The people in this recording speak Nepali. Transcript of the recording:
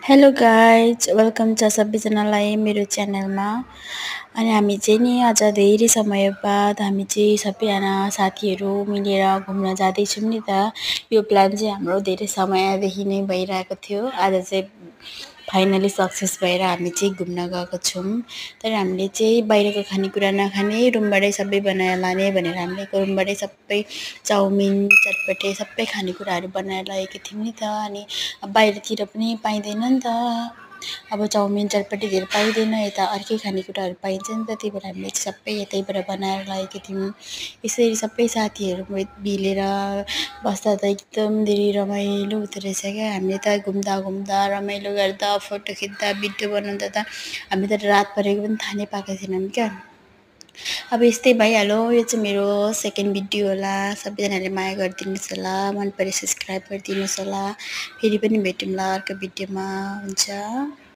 हेलो गाइज वेलकम छ सबैजनालाई मेरो च्यानलमा। अनि हामी चाहिँ नि आज धेरै समय बाद हामी चाहिँ सबैजना साथीहरू मिलेर घुम्न जाँदैछौँ नि त। यो प्लान चाहिँ हाम्रो धेरै समयदेखि नै भइरहेको थियो। आज चाहिँ फाइनली सक्सेस भएर हामी चाहिँ घुम्न गएको छौँ। तर हामीले चाहिँ बाहिरको खानेकुरा नखाने, रुमबाटै सबै बनाएर लाने भनेर हामीले रुमबाटै सबै चाउमिन, चटपटे सबै खानेकुराहरू बनाएर लगेको थियौँ नि त। अनि बाहिरतिर पनि पाइँदैन नि त। अब चाउमिन चटपटेहरू पाइँदैन, यता अर्कै खानेकुराहरू पाइन्छ नि त। त्यही भएर हामीले चाहिँ सबै यतैबाट बनाएर लगेको थियौँ। यसरी सबै साथीहरू मिलेर बस्दा त एकदम धेरै रमाइलो हुँदो रहेछ क्या। हामीले त घुम्दा घुम्दा रमाइलो गर्दा फोटो खिच्दा भिडियो बनाउँदा त हामी त रात परेको पनि थाहा नै पाएको थिएनौँ क्या। अब यस्तै भइहाल्यो। यो चाहिँ मेरो सेकेन्ड भिडियो होला। सबैजनाले माया गरिदिनुहोस् होला, मन परे सब्सक्राइब गरिदिनुहोस् होला। फेरि पनि भेटौँला अर्को भिडियोमा। हुन्छ।